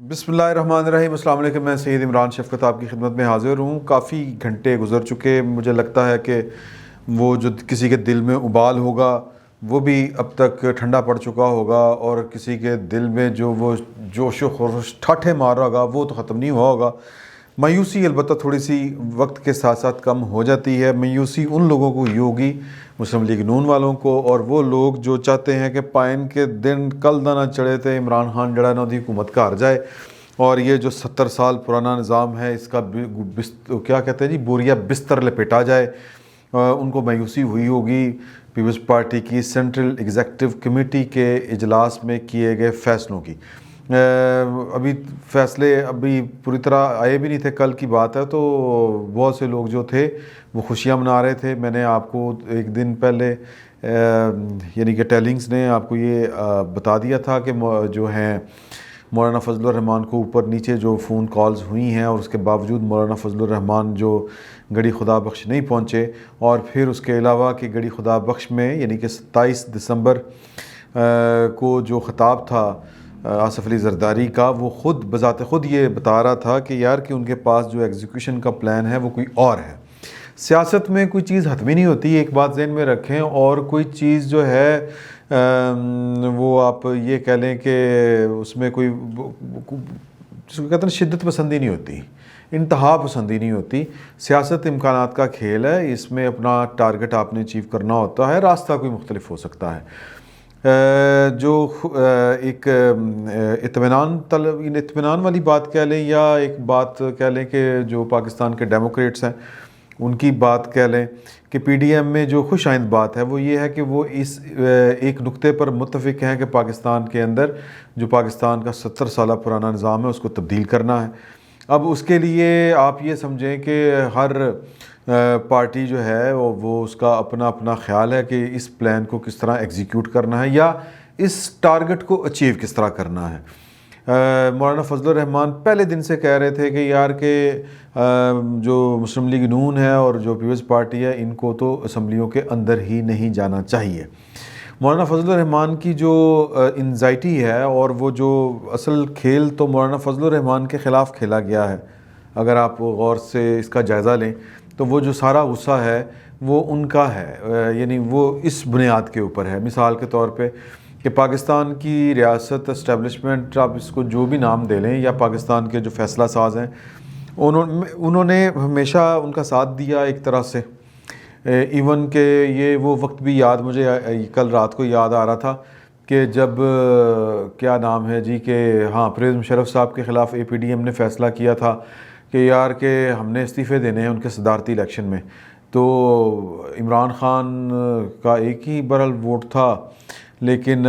بسم اللہ الرحمن الرحیم۔ السلام علیکم، میں سید عمران شفقت آپ کی خدمت میں حاضر ہوں۔ کافی گھنٹے گزر چکے، مجھے لگتا ہے کہ وہ جو کسی کے دل میں ابال ہوگا وہ بھی اب تک ٹھنڈا پڑ چکا ہوگا، اور کسی کے دل میں جو وہ جوش و خروش ٹھاٹھے مار رہا ہوگا وہ تو ختم نہیں ہوا ہوگا۔ مایوسی البتہ تھوڑی سی وقت کے ساتھ ساتھ کم ہو جاتی ہے۔ مایوسی ان لوگوں کو یہ ہوگی، مسلم لیگ نون والوں کو، اور وہ لوگ جو چاہتے ہیں کہ پائن کے دن کل نہ چڑھے تھے عمران خان جڑا نا دی حکومت گھر جائے، اور یہ جو 70 سال پرانا نظام ہے اس کا کیا کہتے ہیں جی بوریا بستر لپیٹا جائے۔ ان کو مایوسی ہوئی ہوگی پیپلز پارٹی کی سینٹرل ایگزیکٹو کمیٹی کے اجلاس میں کیے گئے فیصلوں کی۔ ابھی فیصلے پوری طرح آئے بھی نہیں تھے، کل کی بات ہے، تو بہت سے لوگ جو تھے وہ خوشیاں منا رہے تھے۔ میں نے آپ کو ایک دن پہلے یعنی کہ ٹیلنگز نے آپ کو یہ بتا دیا تھا کہ جو ہیں مولانا فضل الرحمان کو اوپر نیچے جو فون کالز ہوئی ہیں، اور اس کے باوجود مولانا فضل الرحمان جو گڑھی خدا بخش نہیں پہنچے، اور پھر اس کے علاوہ کہ گڑھی خدا بخش میں یعنی کہ 27 دسمبر کو جو خطاب تھا آصف علی زرداری کا، وہ خود بذات خود یہ بتا رہا تھا کہ یار کہ ان کے پاس جو ایگزیکیوشن کا پلان ہے وہ کوئی اور ہے۔ سیاست میں کوئی چیز حتمی نہیں ہوتی، ایک بات ذہن میں رکھیں، اور کوئی چیز جو ہے وہ آپ یہ کہہ لیں کہ اس میں کوئی جس کو کہتے ہیں شدت پسندی نہیں ہوتی، انتہا پسندی نہیں ہوتی۔ سیاست امکانات کا کھیل ہے، اس میں اپنا ٹارگٹ آپ نے اچیو کرنا ہوتا ہے، راستہ کوئی مختلف ہو سکتا ہے۔ جو ایک اطمینان والی بات کہہ لیں، یا ایک بات کہہ لیں کہ جو پاکستان کے ڈیموکریٹس ہیں ان کی بات کہہ لیں کہ پی ڈی ایم میں جو خوش آئند بات ہے وہ یہ ہے کہ وہ اس ایک نقطے پر متفق ہیں کہ پاکستان کے اندر جو پاکستان کا 70 سالہ پرانا نظام ہے اس کو تبدیل کرنا ہے۔ اب اس کے لیے آپ یہ سمجھیں کہ ہر پارٹی جو ہے وہ اس کا اپنا اپنا خیال ہے کہ اس پلان کو کس طرح ایگزیکیوٹ کرنا ہے، یا اس ٹارگٹ کو اچیو کس طرح کرنا ہے۔ مولانا فضل الرحمان پہلے دن سے کہہ رہے تھے کہ یار کہ جو مسلم لیگ نون ہے اور جو پیپلز پارٹی ہے ان کو تو اسمبلیوں کے اندر ہی نہیں جانا چاہیے۔ مولانا فضل الرحمان کی جو انزائٹی ہے اور وہ جو اصل کھیل تو مولانا فضل الرحمان کے خلاف کھیلا گیا ہے، اگر آپ غور سے اس کا جائزہ لیں تو وہ جو سارا غصہ ہے وہ ان کا ہے، یعنی وہ اس بنیاد کے اوپر ہے۔ مثال کے طور پہ کہ پاکستان کی ریاست اسٹیبلشمنٹ، آپ اس کو جو بھی نام دے لیں، یا پاکستان کے جو فیصلہ ساز ہیں انہوں نے ہمیشہ ان کا ساتھ دیا ایک طرح سے۔ ایون کہ یہ وہ وقت بھی یاد مجھے کل رات کو یاد آ رہا تھا کہ جب کیا نام ہے جی کہ پرویز مشرف صاحب کے خلاف اے پی ڈی ایم نے فیصلہ کیا تھا کہ یار کہ ہم نے استعفے دینے ہیں ان کے صدارتی الیکشن میں، تو عمران خان کا ایک ہی برحال ووٹ تھا، لیکن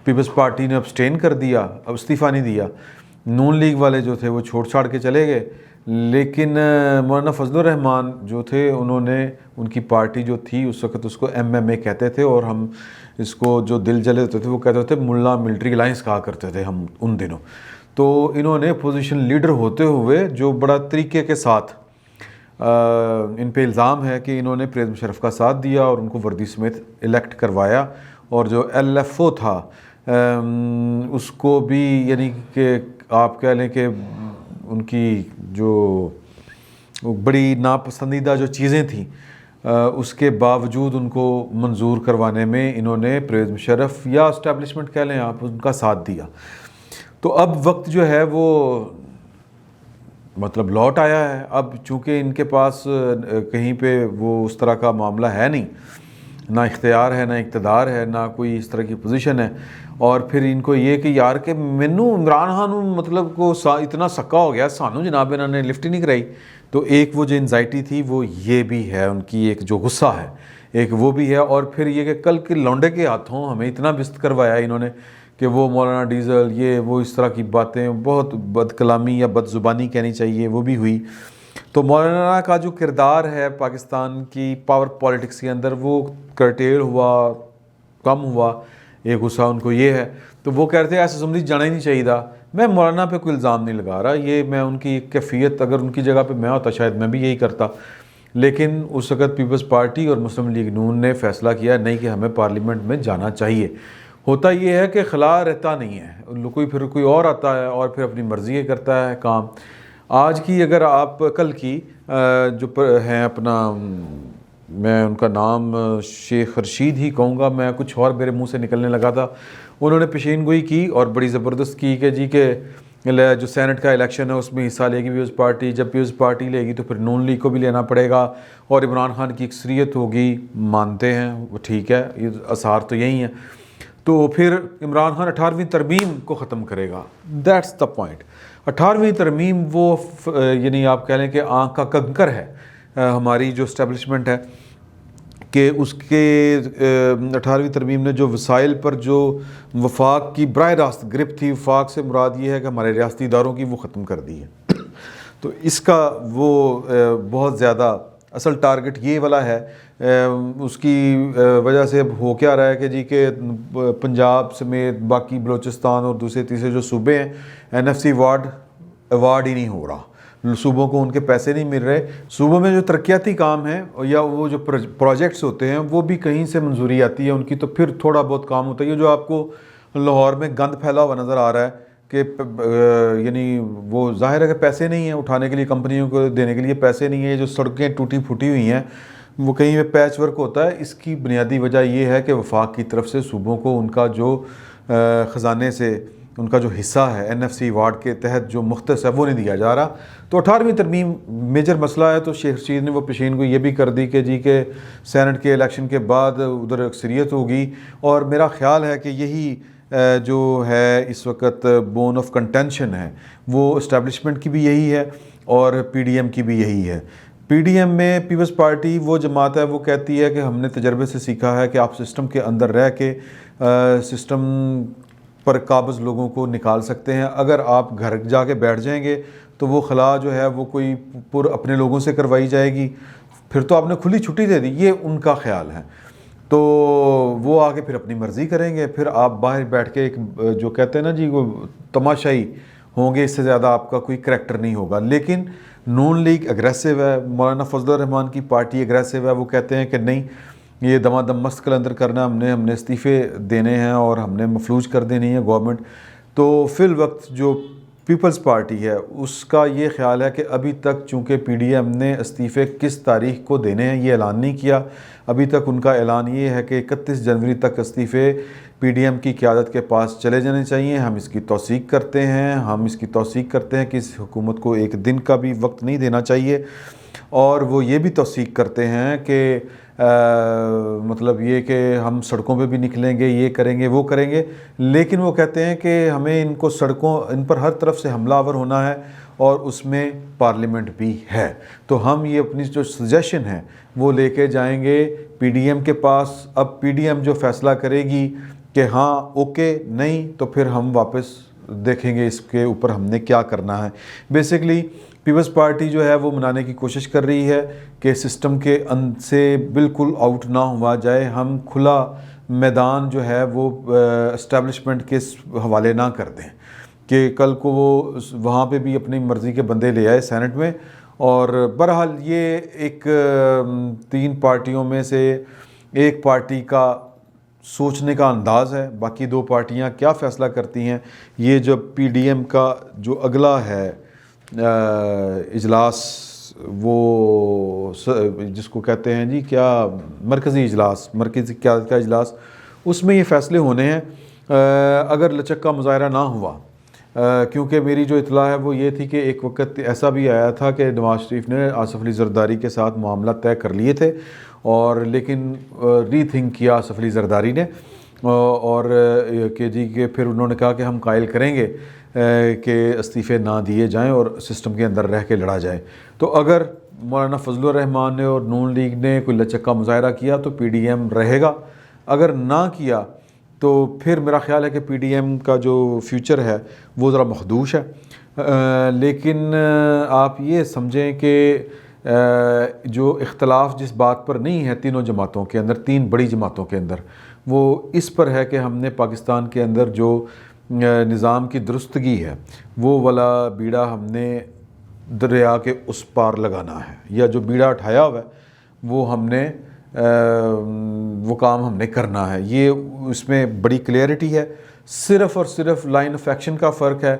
پیپلز پارٹی نے ابسٹین کر دیا، اب استعفیٰ نہیں دیا۔ نون لیگ والے جو تھے وہ چھوڑ چھاڑ کے چلے گئے، لیکن مولانا فضل الرحمان جو تھے انہوں نے، ان کی پارٹی جو تھی اس وقت اس کو ایم ایم اے کہتے تھے، اور ہم اس کو جو دل جلے ہوتے تھے وہ کہتے تھے ملا ملٹری الائنس کہا کرتے تھے ہم ان دنوں۔ تو انہوں نے اپوزیشن لیڈر ہوتے ہوئے جو بڑا طریقے کے ساتھ ان پہ الزام ہے کہ انہوں نے پرویز مشرف کا ساتھ دیا اور ان کو وردی سمیت الیکٹ کروایا، اور جو ایل ایف او تھا اس کو بھی یعنی کہ آپ کہہ لیں کہ ان کی جو بڑی ناپسندیدہ جو چیزیں تھیں اس کے باوجود ان کو منظور کروانے میں انہوں نے پرویز مشرف یا اسٹیبلشمنٹ کہہ لیں آپ ان کا ساتھ دیا۔ تو اب وقت جو ہے وہ مطلب لوٹ آیا ہے۔ اب چونکہ ان کے پاس کہیں پہ وہ اس طرح کا معاملہ ہے نہیں، نہ اختیار ہے، نہ اقتدار ہے، نہ کوئی اس طرح کی پوزیشن ہے، اور پھر ان کو یہ کہ یار کہ مینوں عمران خان مطلب کو اتنا سکا ہو گیا، سانوں جناب انہوں نے لفٹ ہی نہیں کرائی۔ تو ایک وہ جو انزائٹی تھی وہ یہ بھی ہے، ان کی ایک جو غصہ ہے ایک وہ بھی ہے، اور پھر یہ کہ کل کے لونڈے کے ہاتھوں ہمیں اتنا بست کروایا انہوں نے کہ وہ مولانا ڈیزل یہ وہ اس طرح کی باتیں، بہت بد کلامی یا بد زبانی کہنی چاہیے وہ بھی ہوئی۔ تو مولانا کا جو کردار ہے پاکستان کی پاور پالیٹکس کے اندر وہ کرٹیل ہوا، کم ہوا۔ ایک غصہ ان کو یہ ہے، تو وہ کہتے ہیں ایسے اسمبلی جانا ہی نہیں چاہیے تھا۔ میں مولانا پہ کوئی الزام نہیں لگا رہا، یہ میں ان کی کیفیت، اگر ان کی جگہ پہ میں ہوتا شاید میں بھی یہی کرتا، لیکن اس وقت پیپلز پارٹی اور مسلم لیگ نون نے فیصلہ کیا نہیں کہ ہمیں پارلیمنٹ میں جانا چاہیے۔ ہوتا یہ ہے کہ خلا رہتا نہیں ہے، کوئی اور آتا ہے اور پھر اپنی مرضی کرتا ہے کام۔ آج کی اگر آپ کل کی جو ہیں اپنا، میں ان کا نام شیخ رشید ہی کہوں گا، میں کچھ اور میرے منہ سے نکلنے لگا تھا، انہوں نے پیشین گوئی کی اور بڑی زبردست کی کہ جی کہ جو سینٹ کا الیکشن ہے اس میں حصہ لے گی پیپلز پارٹی، جب پیپلز پارٹی لے گی تو پھر نون لیگ کو بھی لینا پڑے گا اور عمران خان کی اکثریت ہوگی، مانتے ہیں وہ ٹھیک ہے، یہ آثار تو یہی ہیں، تو پھر عمران خان 18ویں ترمیم کو ختم کرے گا۔ That's the point. 18ویں ترمیم وہ یعنی آپ کہہ لیں کہ آنکھ کا کنکر ہے ہماری جو اسٹیبلشمنٹ ہے، کہ اس کے 18ویں ترمیم نے جو وسائل پر جو وفاق کی براہ راست گرپ تھی، وفاق سے مراد یہ ہے کہ ہمارے ریاستی اداروں کی، وہ ختم کر دی ہے۔ تو اس کا وہ بہت زیادہ اصل ٹارگٹ یہ والا ہے۔ اس کی وجہ سے اب ہو کیا رہا ہے کہ جی کہ پنجاب سمیت باقی بلوچستان اور دوسرے تیسرے جو صوبے ہیں، NFC ایوارڈ ہی نہیں ہو رہا، صوبوں کو ان کے پیسے نہیں مل رہے۔ صوبوں میں جو ترقیاتی کام ہیں یا وہ جو پروجیکٹس ہوتے ہیں وہ بھی کہیں سے منظوری آتی ہے ان کی، تو پھر تھوڑا بہت کام ہوتا ہے۔ جو آپ کو لاہور میں گند پھیلا ہوا نظر آ رہا ہے کہ یعنی وہ ظاہر ہے کہ پیسے نہیں ہیں اٹھانے کے لیے، کمپنیوں کو دینے کے لیے پیسے نہیں ہیں، جو سڑکیں ٹوٹی پھوٹی ہوئی ہیں وہ کہیں پہ پیچ ورک ہوتا ہے۔ اس کی بنیادی وجہ یہ ہے کہ وفاق کی طرف سے صوبوں کو ان کا جو خزانے سے ان کا جو حصہ ہے NFC ایوارڈ کے تحت جو مختص ہے وہ نہیں دیا جا رہا۔ تو 18ویں ترمیم میجر مسئلہ ہے۔ تو شیخ رشید نے وہ پیشین کو یہ بھی کر دی کہ جی کہ سینٹ کے الیکشن کے بعد ادھر اکثریت ہوگی، اور میرا خیال ہے کہ یہی جو ہے اس وقت بون آف کنٹینشن ہے، وہ اسٹیبلشمنٹ کی بھی یہی ہے اور PDM کی بھی یہی ہے۔ PDM میں پیپلز پارٹی وہ جماعت ہے، وہ کہتی ہے کہ ہم نے تجربے سے سیکھا ہے کہ آپ سسٹم کے اندر رہ کے سسٹم پر قابض لوگوں کو نکال سکتے ہیں۔ اگر آپ گھر جا کے بیٹھ جائیں گے تو وہ خلا جو ہے وہ کوئی اپنے لوگوں سے کروائی جائے گی، پھر تو آپ نے کھلی چھٹی دے دی، یہ ان کا خیال ہے۔ تو وہ آگے پھر اپنی مرضی کریں گے، پھر آپ باہر بیٹھ کے ایک جو کہتے ہیں نا جی وہ تماشائی ہوں گے، اس سے زیادہ آپ کا کوئی کریکٹر نہیں ہوگا۔ لیکن نون لیگ اگریسو ہے، مولانا فضل الرحمان کی پارٹی اگریسو ہے، وہ کہتے ہیں کہ نہیں یہ دما دم مست کلندر کرنا، ہم نے استعفے دینے ہیں اور ہم نے مفلوج کر دینی ہے گورنمنٹ۔ تو فی الوقت جو پیپلز پارٹی ہے اس کا یہ خیال ہے کہ ابھی تک چونکہ PDM نے استعفے کس تاریخ کو دینے ہیں یہ اعلان نہیں کیا، ابھی تک ان کا اعلان یہ ہے کہ 31 جنوری تک استعفے PDM کی قیادت کے پاس چلے جانے چاہیے۔ ہم اس کی توثیق کرتے ہیں کہ اس حکومت کو ایک دن کا بھی وقت نہیں دینا چاہیے، اور وہ یہ بھی توثیق کرتے ہیں کہ مطلب یہ کہ ہم سڑکوں پہ بھی نکلیں گے، یہ کریں گے وہ کریں گے، لیکن وہ کہتے ہیں کہ ہمیں ان پر ہر طرف سے حملہ آور ہونا ہے اور اس میں پارلیمنٹ بھی ہے۔ تو ہم یہ اپنی جو سجیشن ہے وہ لے کے جائیں گے PDM کے پاس۔ اب PDM جو فیصلہ کرے گی کہ ہاں اوکے، نہیں تو پھر ہم واپس دیکھیں گے اس کے اوپر ہم نے کیا کرنا ہے۔ بیسیکلی پیپلز پارٹی جو ہے وہ منانے کی کوشش کر رہی ہے کہ سسٹم کے سے بالکل آؤٹ نہ ہوا جائے، ہم کھلا میدان جو ہے وہ اسٹیبلشمنٹ کے حوالے نہ کر دیں کہ کل کو وہ وہاں پہ بھی اپنی مرضی کے بندے لے آئے سینٹ میں۔ اور بہرحال یہ ایک 3 پارٹیوں میں سے ایک پارٹی کا سوچنے کا انداز ہے، باقی 2 پارٹیاں کیا فیصلہ کرتی ہیں یہ جو PDM کا جو اگلا ہے اجلاس، وہ جس کو کہتے ہیں جی کیا مرکزی قیادت کا اجلاس، اس میں یہ فیصلے ہونے ہیں اگر لچک کا مظاہرہ نہ ہوا۔ کیونکہ میری جو اطلاع ہے وہ یہ تھی کہ ایک وقت ایسا بھی آیا تھا کہ نواز شریف نے آصف علی زرداری کے ساتھ معاملہ طے کر لیے تھے، اور لیکن ری تھنک کیا آصف علی زرداری نے، اور کہ جی کہ پھر انہوں نے کہا کہ ہم قائل کریں گے کہ استعفے نہ دیے جائیں اور سسٹم کے اندر رہ کے لڑا جائے۔ تو اگر مولانا فضل الرحمان نے اور نون لیگ نے کوئی لچک کا مظاہرہ کیا تو PDM رہے گا، اگر نہ کیا تو پھر میرا خیال ہے کہ PDM کا جو فیوچر ہے وہ ذرا مخدوش ہے۔ لیکن آپ یہ سمجھیں کہ جو اختلاف جس بات پر نہیں ہے تینوں جماعتوں کے اندر، 3 بڑی جماعتوں کے اندر، وہ اس پر ہے کہ ہم نے پاکستان کے اندر جو نظام کی درستگی ہے وہ والا بیڑا ہم نے دریا کے اس پار لگانا ہے، یا جو بیڑا اٹھایا ہوا ہے وہ ہم نے وہ کام ہم نے کرنا ہے. یہ اس میں بڑی کلیئرٹی ہے. صرف اور صرف لائن آف ایکشن کا فرق ہے.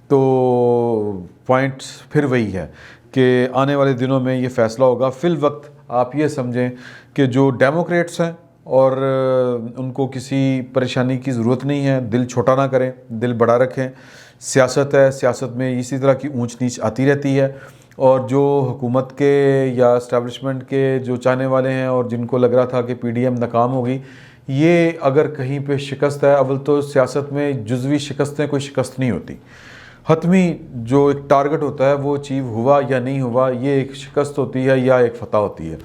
تو پوائنٹ پھر وہی ہے کہ آنے والے دنوں میں یہ فیصلہ ہوگا. فی الوقت آپ یہ سمجھیں کہ جو ڈیموکریٹس ہیں اور ان کو کسی پریشانی کی ضرورت نہیں ہے, دل چھوٹا نہ کریں, دل بڑا رکھیں. سیاست ہے, سیاست میں اسی طرح کی اونچ نیچ آتی رہتی ہے, اور جو حکومت کے یا اسٹیبلشمنٹ کے جو چاہنے والے ہیں اور جن کو لگ رہا تھا کہ پی ڈی ایم ناکام ہوگی, یہ اگر کہیں پہ شکست ہے, اول تو سیاست میں جزوی شکستیں کوئی شکست نہیں ہوتی, حتمی جو ایک ٹارگٹ ہوتا ہے وہ اچیو ہوا یا نہیں ہوا, یہ ایک شکست ہوتی ہے یا ایک فتح ہوتی ہے.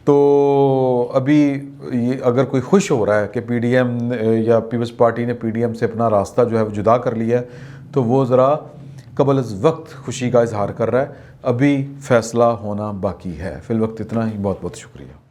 تو ابھی یہ اگر کوئی خوش ہو رہا ہے کہ پی ڈی ایم یا پیپلز پارٹی نے پی ڈی ایم سے اپنا راستہ جو ہے وہ جدا کر لیا ہے, تو وہ ذرا قبل از وقت خوشی کا اظہار کر رہا ہے. ابھی فیصلہ ہونا باقی ہے. فی الوقت اتنا ہی. بہت بہت شکریہ.